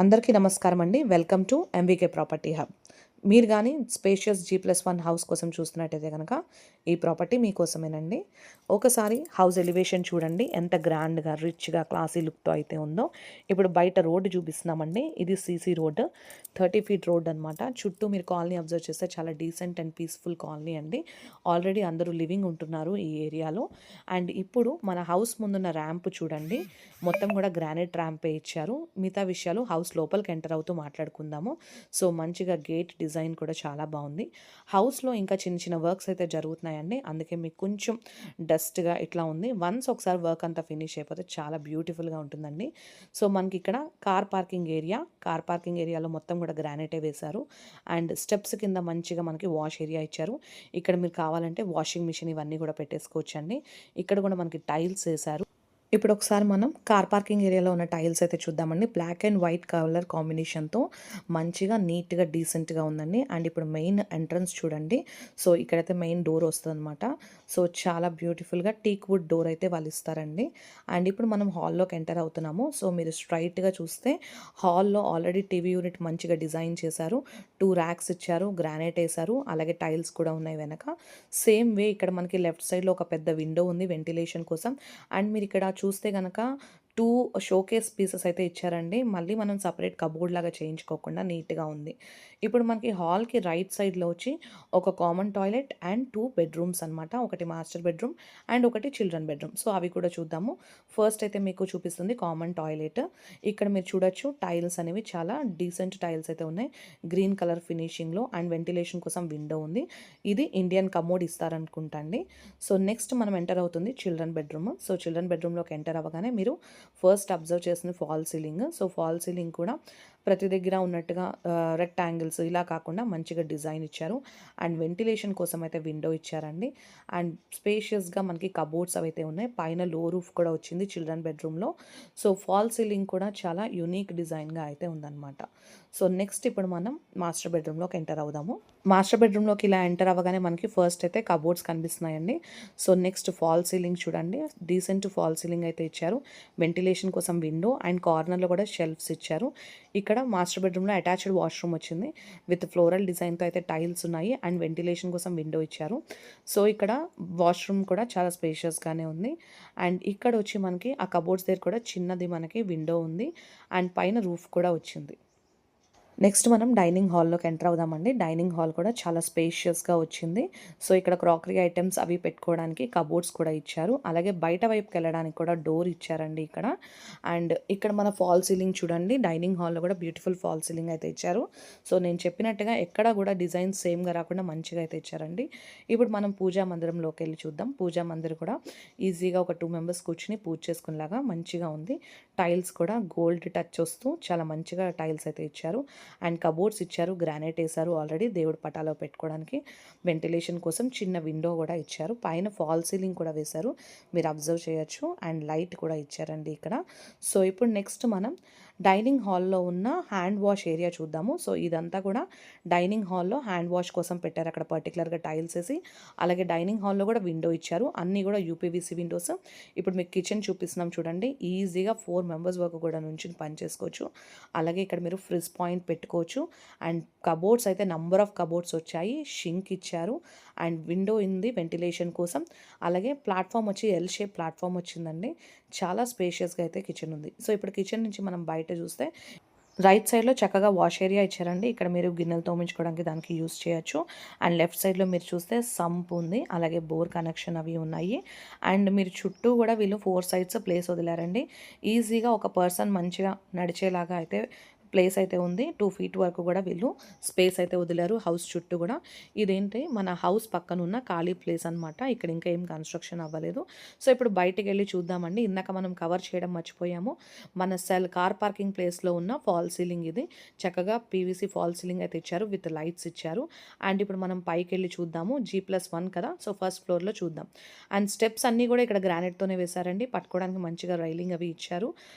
అందరికీ నమస్కారం అండి. Welcome to MVK property hub. మీరు గానీ స్పేషియస్ G+1 హౌస్ కోసం చూస్తున్నట్టయితే గనక ఈ ప్రాపర్టీ మీకోసమేనండి. ఒకసారి హౌస్ ఎలివేషన్ చూడండి, ఎంత గ్రాండ్‌గా, రిచ్‌గా, క్లాసీ లుక్‌తో అయితే ఉందో. ఇప్పుడు బయట రోడ్డు చూపిస్తున్నామండి. ఇది సీసీ రోడ్, 30 ఫీట్ రోడ్ అనమాట. చుట్టూ మీరు కాలనీ అబ్జర్వ్ చేస్తే చాలా డీసెంట్ అండ్ పీస్‌ఫుల్ కాలనీ అండి. ఆల్రెడీ అందరూ లివింగ్ ఉంటున్నారు ఈ ఏరియాలో. అండ్ ఇప్పుడు మన హౌస్ ముందున్న ర్యాంప్ చూడండి, మొత్తం కూడా గ్రానైట్ ర్యాంపే ఇచ్చారు. మిగతా విషయాలు హౌస్ లోపలికి ఎంటర్ అవుతూ మాట్లాడుకుందాము. సో మంచిగా గేట్ డిజైన్ కూడా చాలా బాగుంది. హౌస్లో ఇంకా చిన్న చిన్న వర్క్స్ అయితే జరుగుతున్నాయండి, అందుకే మీకు కొంచెం డస్ట్గా ఇట్లా ఉంది. వన్స్ ఒకసారి వర్క్ అంతా ఫినిష్ అయిపోతే చాలా బ్యూటిఫుల్గా ఉంటుందండి. సో మనకి ఇక్కడ కార్ పార్కింగ్ ఏరియాలో మొత్తం కూడా గ్రానైటే వేశారు. అండ్ స్టెప్స్ కింద మంచిగా మనకి వాష్ ఏరియా ఇచ్చారు. ఇక్కడ మీరు కావాలంటే వాషింగ్ మిషన్ ఇవన్నీ కూడా పెట్టేసుకోవచ్చండి. ఇక్కడ కూడా మనకి టైల్స్ వేశారు. ఇప్పుడు ఒకసారి మనం కార్ పార్కింగ్ ఏరియాలో ఉన్న టైల్స్ అయితే చూద్దామండి. బ్లాక్ అండ్ వైట్ కలర్ కాంబినేషన్తో మంచిగా నీట్గా డీసెంట్గా ఉందండి. అండ్ ఇప్పుడు మెయిన్ ఎంట్రన్స్ చూడండి. సో ఇక్కడైతే మెయిన్ డోర్ వస్తుందన్నమాట. సో చాలా బ్యూటిఫుల్గా టీక్ వుడ్ డోర్ అయితే వాళ్ళు ఇస్తారండి. అండ్ ఇప్పుడు మనం హాల్లోకి ఎంటర్ అవుతున్నాము. సో మీరు స్ట్రైట్గా చూస్తే హాల్లో ఆల్రెడీ టీవీ యూనిట్ మంచిగా డిజైన్ చేశారు. 2 ర్యాక్స్ ఇచ్చారు, గ్రానైట్ వేశారు, అలాగే టైల్స్ కూడా ఉన్నాయి వెనక. సేమ్ వే ఇక్కడ మనకి లెఫ్ట్ సైడ్లో ఒక పెద్ద విండో ఉంది వెంటిలేషన్ కోసం. అండ్ మీరు ఇక్కడ చూస్తే గనక 2 షోకేస్ పీసెస్ అయితే ఇచ్చారండి. మళ్ళీ మనం సపరేట్ కబోర్డ్ లాగా చేయించుకోకుండా నీట్‌గా ఉంది. ఇప్పుడు మనకి హాల్‌కి రైట్ సైడ్‌లో వచ్చి ఒక కామన్ టాయిలెట్ అండ్ 2 బెడ్‌రూమ్స్ అనమాట. ఒకటి మాస్టర్ బెడ్‌రూమ్ అండ్ ఒకటి చిల్డ్రన్ బెడ్‌రూమ్. సో అవి కూడా చూద్దాము. ఫస్ట్ అయితే మీకు చూపిస్తుంది కామన్ టాయిలెట్. ఇక్కడ మీరు చూడొచ్చు టైల్స్ అనేవి చాలా డీసెంట్ టైల్స్ అయితే ఉన్నాయి. గ్రీన్ కలర్ ఫినిషింగ్‌లో అండ్ వెంటిలేషన్ కోసం విండో ఉంది. ఇది ఇండియన్ కమోడ్ ఇస్తారనుకుంటా అండి. సో నెక్స్ట్ మనం ఎంటర్ అవుతుంది చిల్డ్రన్ బెడ్‌రూమ్. సో చిల్డ్రన్ బెడ్‌రూమ్‌లోకి ఎంటర్ అవ్వగానే మీరు ఫస్ట్ అబ్జర్వ్ చేసిన fall ceiling. So fall ceiling కూడా ప్రతి దగ్గర ఉన్నట్టుగా రెక్టాంగిల్స్ ఇలా కాకుండా మంచిగా డిజైన్ ఇచ్చారు. అండ్ వెంటిలేషన్ కోసం అయితే విండో ఇచ్చారండి. అండ్ స్పేషియస్గా మనకి కబోర్డ్స్ అవైతే ఉన్నాయి. పైన లో రూఫ్ కూడా వచ్చింది చిల్డ్రన్ బెడ్రూమ్లో. సో ఫాల్ సీలింగ్ కూడా చాలా యూనిక్ డిజైన్గా అయితే ఉందన్నమాట. సో నెక్స్ట్ ఇప్పుడు మనం మాస్టర్ బెడ్రూమ్లోకి ఎంటర్ అవుదాము. మాస్టర్ బెడ్రూమ్లోకి ఇలా ఎంటర్ అవ్వగానే మనకి ఫస్ట్ అయితే కబోర్డ్స్ కనిపిస్తున్నాయండి. సో నెక్స్ట్ ఫాల్ సీలింగ్ చూడండి, డీసెంట్ ఫాల్ సీలింగ్ అయితే ఇచ్చారు. వెంటిలేషన్ కోసం విండో అండ్ కార్నర్లో కూడా షెల్ఫ్స్ ఇచ్చారు. ఇక్కడ మాస్టర్ బెడ్రూమ్లో అటాచ్డ్ వాష్రూమ్ వచ్చింది విత్ ఫ్లోరల్ డిజైన్తో అయితే టైల్స్ ఉన్నాయి అండ్ వెంటిలేషన్ కోసం విండో ఇచ్చారు. సో ఇక్కడ వాష్రూమ్ కూడా చాలా స్పేషియస్గానే ఉంది. అండ్ ఇక్కడ వచ్చి మనకి ఆ కబోర్డ్స్ దగ్గర కూడా చిన్నది మనకి విండో ఉంది అండ్ పైన రూఫ్ కూడా వచ్చింది. నెక్స్ట్ మనం డైనింగ్ హాల్లోకి ఎంటర్ అవుదామండి. డైనింగ్ హాల్ కూడా చాలా స్పేషియస్గా వచ్చింది. సో ఇక్కడ క్రాకరీ ఐటమ్స్ అవి పెట్టుకోవడానికి కబోర్డ్స్ కూడా ఇచ్చారు. అలాగే బయట వైపుకి వెళ్ళడానికి కూడా డోర్ ఇచ్చారండి ఇక్కడ. అండ్ ఇక్కడ మన ఫాల్ సీలింగ్ చూడండి, డైనింగ్ హాల్లో కూడా బ్యూటిఫుల్ ఫాల్ సీలింగ్ అయితే ఇచ్చారు. సో నేను చెప్పినట్టుగా ఎక్కడ కూడా డిజైన్ సేమ్గా రాకుండా మంచిగా అయితే ఇచ్చారండి. ఇప్పుడు మనం పూజా మందిరంలోకి వెళ్ళి చూద్దాం. పూజా మందిరం కూడా ఈజీగా ఒక 2 మెంబర్స్ కూర్చుని పూజ చేసుకునేలాగా మంచిగా ఉంది. టైల్స్ కూడా గోల్డ్ టచ్ వస్తూ చాలా మంచిగా టైల్స్ అయితే ఇచ్చారు. అండ్ కబోర్డ్స్ ఇచ్చారు, గ్రానైట్ వేశారు ఆల్రెడీ దేవుడి పటాలో పెట్టుకోవడానికి. వెంటిలేషన్ కోసం చిన్న విండో కూడా ఇచ్చారు. పైన ఫాల్ సీలింగ్ కూడా వేశారు, మీరు అబ్జర్వ్ చేయొచ్చు. అండ్ లైట్ కూడా ఇచ్చారండి ఇక్కడ. సో ఇప్పుడు నెక్స్ట్ మనం డైనింగ్ హాల్లో ఉన్న హ్యాండ్ వాష్ ఏరియా చూద్దాము. సో ఇదంతా కూడా డైనింగ్ హాల్లో హ్యాండ్ వాష్ కోసం పెట్టారు అక్కడ పర్టికులర్గా టైల్స్ వేసి. అలాగే డైనింగ్ హాల్లో కూడా విండో ఇచ్చారు, అన్నీ కూడా యూపీవీసీ విండోస్. ఇప్పుడు మీకు కిచెన్ చూపిస్తున్నాం చూడండి, ఈజీగా 4 మెంబర్స్ వరకు కూడా నుంచి పని చేసుకోవచ్చు. అలాగే ఇక్కడ మీరు ఫ్రిజ్ పాయింట్ పెట్టుకోవచ్చు. అండ్ కబోర్డ్స్ అయితే నంబర్ ఆఫ్ కబోర్డ్స్ వచ్చాయి, షింక్ ఇచ్చారు అండ్ విండో ఉంది వెంటిలేషన్ కోసం. అలాగే ప్లాట్ఫామ్ వచ్చి ఎల్ షేప్ ప్లాట్ఫామ్ వచ్చిందండి. చాలా స్పేషియస్గా అయితే కిచెన్ ఉంది. సో ఇప్పుడు కిచెన్ నుంచి మనం బయట చూస్తే రైట్ సైడ్లో చక్కగా వాష్ ఏరియా ఇచ్చారండి. ఇక్కడ మీరు గిన్నెలు తోమించుకోవడానికి దానికి యూస్ చేయొచ్చు. అండ్ లెఫ్ట్ సైడ్లో మీరు చూస్తే సంప్ ఉంది, అలాగే బోర్ కనెక్షన్ అవి ఉన్నాయి. అండ్ మీరు చుట్టూ కూడా వీళ్ళు 4 సైడ్స్ ప్లేస్ వదిలారండి. ఈజీగా ఒక పర్సన్ మంచిగా నడిచేలాగా అయితే ప్లేస్ అయితే ఉంది. 2 ఫీట్ వరకు కూడా వీళ్ళు స్పేస్ అయితే వదిలారు హౌస్ చుట్టూ కూడా. ఇదేంటి మన హౌస్ పక్కన ఉన్న ఖాళీ ప్లేస్ అనమాట. ఇక్కడ ఇంకా ఏం కన్స్ట్రక్షన్ అవ్వలేదు. సో ఇప్పుడు బయటికి వెళ్ళి చూద్దామండి. ఇందాక మనం కవర్ చేయడం మర్చిపోయాము, మన కార్ పార్కింగ్ ప్లేస్లో ఉన్న ఫాల్ సీలింగ్ ఇది. చక్కగా పీవీసీ ఫాల్ సీలింగ్ అయితే ఇచ్చారు విత్ లైట్స్ ఇచ్చారు. అండ్ ఇప్పుడు మనం పైకి వెళ్ళి చూద్దాము. G+1 కదా, సో ఫస్ట్ ఫ్లోర్లో చూద్దాం. అండ్ స్టెప్స్ అన్నీ కూడా ఇక్కడ గ్రానైట్తోనే వేశారండి, పట్టుకోవడానికి మంచిగా రైలింగ్ అవి ఇచ్చారు.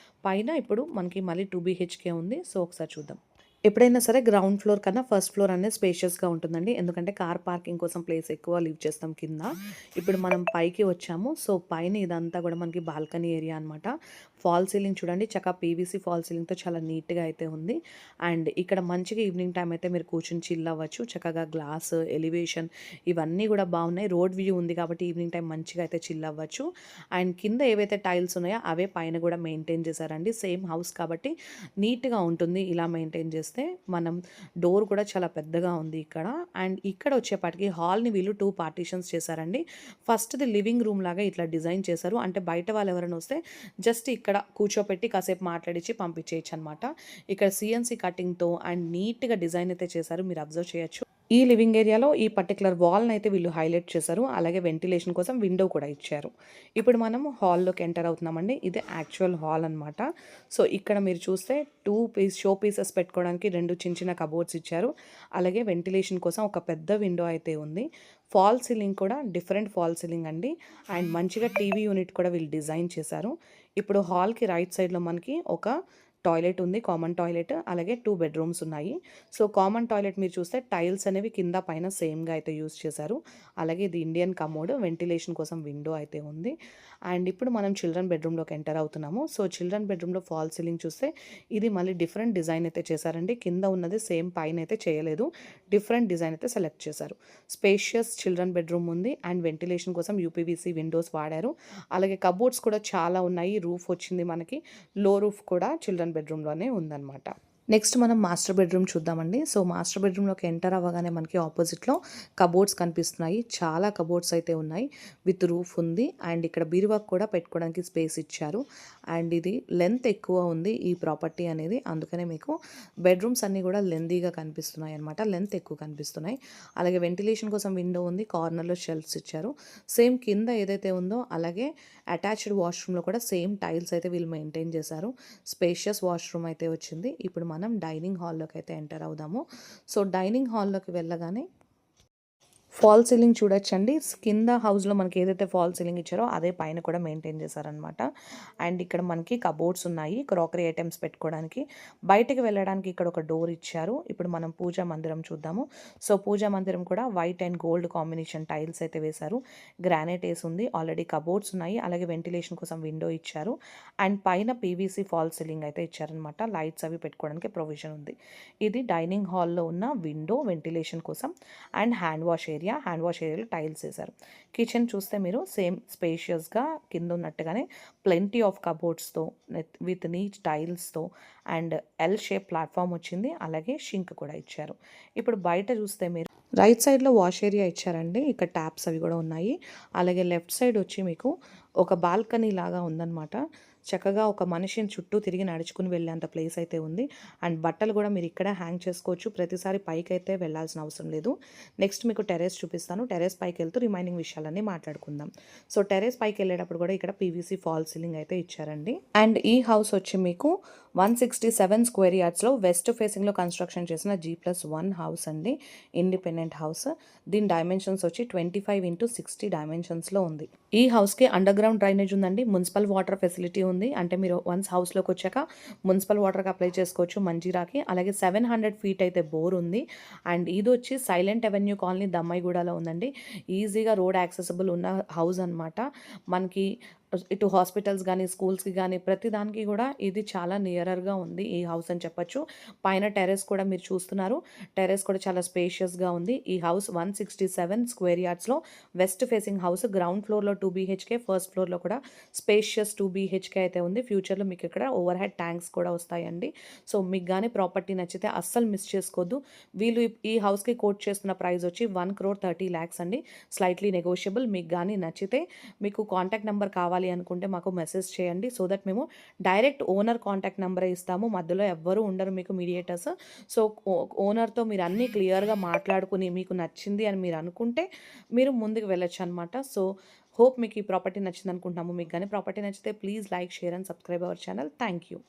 పైన ఇప్పుడు మనకి మళ్ళీ 2 BHK ఉంది. సో ఒకసారి చూద్దాం. ఎప్పుడైనా సరే గ్రౌండ్ ఫ్లోర్ కన్నా ఫస్ట్ ఫ్లోర్ అనేది స్పేషియస్గా ఉంటుందండి, ఎందుకంటే కార్ పార్కింగ్ కోసం ప్లేస్ ఎక్కువ లీవ్ చేస్తాం కింద. ఇప్పుడు మనం పైకి వచ్చాము. సో పైన ఇదంతా కూడా మనకి బాల్కనీ ఏరియా అనమాట. ఫాల్ సీలింగ్ చూడండి చక్కగా పీవీసీ ఫాల్ సీలింగ్‌తో చాలా నీట్‌గా అయితే ఉంది. అండ్ ఇక్కడ మంచిగా ఈవినింగ్ టైమ్ అయితే మీరు కూర్చొని చిల్ అవ్వచ్చు. చక్కగా గ్లాస్, ఎలివేషన్ ఇవన్నీ కూడా బాగున్నాయి. రోడ్ వ్యూ ఉంది కాబట్టి ఈవినింగ్ టైం మంచిగా అయితే చిల్ అవ్వచ్చు. అండ్ కింద ఏవైతే టైల్స్ ఉన్నాయో అవే పైన కూడా మెయింటైన్ చేశారండి. సేమ్ హౌస్ కాబట్టి నీట్‌గా ఉంటుంది. ఇలా మెయింటైన్ చేస్తే మనం డోర్ కూడా చాలా పెద్దగా ఉంది ఇక్కడ. అండ్ ఇక్కడ వచ్చేపాటికి హాల్‌ని వీళ్ళు 2 పార్టీషన్స్ చేశారండి. ఫస్ట్‌ది లివింగ్ రూమ్ లాగా ఇట్లా డిజైన్ చేశారు. అంటే బయట వాళ్ళు ఎవరైనా వస్తే జస్ట్ ఇక్కడ కూర్చోపెట్టి కాసేపు మాట్లాడించి పంపించేయచ్చు అనమాట. ఇక్కడ సీఎన్సీ కటింగ్‌తో అండ్ నీట్‌గా డిజైన్ అయితే చేశారు. మీరు అబ్జర్వ్ చేయొచ్చు. ఈ లివింగ్ ఏరియాలో ఈ పర్టిక్యులర్ వాల్‌ని అయితే వీళ్ళు హైలైట్ చేశారు. అలాగే వెంటిలేషన్ కోసం విండో కూడా ఇచ్చారు. ఇప్పుడు మనం హాల్‌లోకి ఎంటర్ అవుతున్నామండి. ఇది యాక్చువల్ హాల్ అనమాట. సో, ఇక్కడ మీరు చూస్తే 2 షో పీసెస్ పెట్టుకోవడానికి 2 చిన్న చిన్న కబోర్డ్స్ ఇచ్చారు. అలాగే వెంటిలేషన్ కోసం ఒక పెద్ద విండో అయితే ఉంది. ఫాల్ సీలింగ్ కూడా డిఫరెంట్ ఫాల్ సీలింగ్ అండి. అండ్ మంచిగా టీవీ యూనిట్ కూడా వీళ్ళు డిజైన్ చేశారు. ఇప్పుడు హాల్‌కి రైట్ సైడ్‌లో మనకి ఒక టాయిలెట్ ఉంది. Common toilet. అలాగే 2 బెడ్‌రూమ్స్ ఉన్నాయి. సో, కామన్ టాయిలెట్ మీరు చూస్తే టైల్స్ అనేవి కింద పైన సేమ్‌గా అయితే యూజ్ చేశారు. అలాగే ఇది ఇండియన్ కమోడ్. వెంటిలేషన్ కోసం విండో అయితే ఉంది. అండ్ ఇప్పుడు మనం చిల్డ్రన్ బెడ్‌రూమ్‌లోకి ఎంటర్ అవుతున్నాము. సో, చిల్డ్రన్ బెడ్‌రూమ్‌లో ఫాల్ సీలింగ్ చూస్తే ఇది మళ్ళీ డిఫరెంట్ డిజైన్ అయితే చేశారండి. కింద ఉన్నది సేమ్ పైనైతే చేయలేదు. డిఫరెంట్ డిజైన్ అయితే సెలెక్ట్ చేశారు. స్పేషియస్ చిల్డ్రన్ బెడ్‌రూమ్ ఉంది. అండ్ వెంటిలేషన్ కోసం యూపీవీసీ విండోస్ వాడారు. అలాగే కబోర్డ్స్ కూడా చాలా ఉన్నాయి. రూఫ్ వచ్చింది మనకి. లో రూఫ్ కూడా చిల్డ్రన్ బెడ్రూమ్‌లోనే ఉందన్నమాట. నెక్స్ట్ మనం మాస్టర్ బెడ్రూమ్ చూద్దామండి. సో, మాస్టర్ బెడ్రూమ్‌లోకి ఎంటర్ అవ్వగానే మనకి ఆపోజిట్‌లో కబోర్డ్స్ కనిపిస్తున్నాయి. చాలా కబోర్డ్స్ అయితే ఉన్నాయి. విత్ రూఫ్ ఉంది. అండ్ ఇక్కడ బీరువాకు కూడా పెట్టుకోవడానికి స్పేస్ ఇచ్చారు. అండ్ ఇది లెంత్ ఎక్కువ ఉంది ఈ ప్రాపర్టీ అనేది. అందుకనే మీకు బెడ్రూమ్స్ అన్నీ కూడా లెంతీగా కనిపిస్తున్నాయి అనమాట. లెంత్ ఎక్కువ కనిపిస్తున్నాయి. అలాగే వెంటిలేషన్ కోసం విండో ఉంది. కార్నర్‌లో షెల్ఫ్స్ ఇచ్చారు. సేమ్ కింద ఏదైతే ఉందో అలాగే అటాచ్డ్ వాష్‌రూమ్‌లో కూడా సేమ్ టైల్స్ అయితే వీళ్ళు మెయింటైన్ చేశారు. స్పేషియస్ వాష్‌రూమ్ అయితే వచ్చింది. ఇప్పుడు మనం డైనింగ్ హాల్‌లోకి అయితే ఎంటర్ అవుదాము. సో, డైనింగ్ హాల్‌లోకి వెళ్ళగానే ఫాల్ సీలింగ్ చూడొచ్చండి. కింద హౌస్‌లో మనకి ఏదైతే ఫాల్ సీలింగ్ ఇచ్చారో అదే పైన కూడా మెయింటైన్ చేశారనమాట. అండ్ ఇక్కడ మనకి కబోర్డ్స్ ఉన్నాయి. క్రాకరీ ఐటెమ్స్ పెట్టుకోవడానికి. బయటికి వెళ్ళడానికి ఇక్కడ ఒక డోర్ ఇచ్చారు. ఇప్పుడు మనం పూజా మందిరం చూద్దాము. సో, పూజా మందిరం కూడా white and gold combination tiles అయితే వేశారు. గ్రానైట్ ఏసి ఉంది. ఆల్రెడీ కబోర్డ్స్ ఉన్నాయి. అలాగే వెంటిలేషన్ కోసం విండో ఇచ్చారు. అండ్ పైన పీవీసీ ఫాల్ సీలింగ్ అయితే ఇచ్చారనమాట. లైట్స్ అవి పెట్టుకోవడానికి ప్రొవిజన్ ఉంది. ఇది డైనింగ్ హాల్‌లో ఉన్న విండో వెంటిలేషన్ కోసం అండ్ హ్యాండ్ వాష్ ఏరియాలో టైల్స్ వేశారు. కిచెన్ చూస్తే మీరు సేమ్ స్పేషియస్‌గా కింద ఉన్నట్టుగానే ప్లెంటీ ఆఫ్ కబోర్డ్స్‌తో విత్ నీట్ టైల్స్‌తో అండ్ ఎల్ షేప్ ప్లాట్‌ఫామ్ వచ్చింది. అలాగే షింక్ కూడా ఇచ్చారు. ఇప్పుడు బయట చూస్తే మీరు రైట్ సైడ్‌లో వాష్ ఏరియా ఇచ్చారండి. ఇక్కడ ట్యాప్స్ అవి కూడా ఉన్నాయి. అలాగే లెఫ్ట్ సైడ్ వచ్చి మీకు ఒక బాల్కనీ లాగా ఉందన్నమాట. చక్కగా ఒక మనిషిని చుట్టూ తిరిగి నడుచుకుని వెళ్ళేంత ప్లేస్ అయితే ఉంది. అండ్ బట్టలు కూడా మీరు ఇక్కడ హ్యాంగ్ చేసుకోవచ్చు. ప్రతిసారి పైకైతే వెళ్ళాల్సిన అవసరం లేదు. నెక్స్ట్ మీకు టెర్రస్ చూపిస్తాను. టెర్రస్ పైకి వెళ్తూ రిమైనింగ్ విషయాలన్నీ మాట్లాడుకుందాం. సో, టెర్రస్ పైకి వెళ్ళేటప్పుడు కూడా ఇక్కడ పీవీసీ ఫాల్ సీలింగ్ అయితే ఇచ్చారండి. అండ్ ఈ హౌస్ వచ్చి మీకు 167 స్క్వేర్ యార్డ్స్‌లో వెస్ట్ ఫేసింగ్‌లో కన్స్ట్రక్షన్ చేసిన G+1 హౌస్ అండి. Independent house. దీని డైమెన్షన్స్ వచ్చి 25x60 డైమెన్షన్స్‌లో ఉంది. ఈ హౌస్‌కి అండర్ గ్రౌండ్ డ్రైనేజ్ ఉందండి. మున్సిపల్ వాటర్ ఫెసిలిటీ ఉంది. అంటే మీరు వన్స్ హౌస్‌లోకి వచ్చాక మున్సిపల్ వాటర్‌కి అప్లై చేసుకోవచ్చు మంజీరాకి. అలాగే 700 ఫీట్ అయితే బోర్ ఉంది. అండ్ ఇదొచ్చి సైలెంట్ అవెన్యూ కాలనీ దమ్మాయిగూడలో ఉందండి. ఈజీగా రోడ్ యాక్సెసిబుల్ ఉన్న హౌస్ అనమాట. మనకి ఇటు హాస్పిటల్స్ గానీ, స్కూల్స్‌కి గానీ ప్రతి దానికి కూడా ఇది చాలా నియరర్‌గా ఉంది ఈ హౌస్ అని చెప్పొచ్చు. పైన టెర్రస్ కూడా మీరు చూస్తున్నారు. టెర్రస్ కూడా చాలా స్పేషియస్‌గా ఉంది. ఈ హౌస్ 167 స్క్వేర్ యార్డ్స్‌లో వెస్ట్ ఫేసింగ్ హౌస్. గ్రౌండ్ ఫ్లోర్‌లో 2 బీహెచ్‌కే, ఫస్ట్ ఫ్లోర్‌లో కూడా స్పేషియస్ 2 బీహెచ్‌కే అయితే ఉంది. ఫ్యూచర్‌లో మీకు ఇక్కడ ఓవర్ హెడ్ ట్యాంక్స్ కూడా వస్తాయండి. సో, మీకు గానీ ప్రాపర్టీ నచ్చితే అస్సలు మిస్ చేసుకోవద్దు. వీళ్ళు ఈ హౌస్‌కి కోట్ చేస్తున్న ప్రైస్ వచ్చి 1,30,00,000 అండి. Slightly negotiable. మీకు గానీ నచ్చితే మీకు కాంటాక్ట్ నెంబర్ కావాలి అనుకుంటే మాకు మెసేజ్ చేయండి. సో దట్ మేము డైరెక్ట్ ఓనర్ కాంటాక్ట్ నెంబరే ఇస్తాము. మధ్యలో ఎవ్వరూ ఉండరు మీకు మీడియేటర్స్. సో, ఓనర్‌తో మీరు అన్నీ క్లియర్‌గా మాట్లాడుకుని మీకు నచ్చింది అని మీరు అనుకుంటే మీరు ముందుకు వెళ్ళొచ్చనమాట. సో, హోప్ మీకు ఈ ప్రాపర్టీ నచ్చిందనుకుంటున్నాము. మీకు గానీ ప్రాపర్టీ నచ్చితే please like, share and subscribe our channel. Thank you.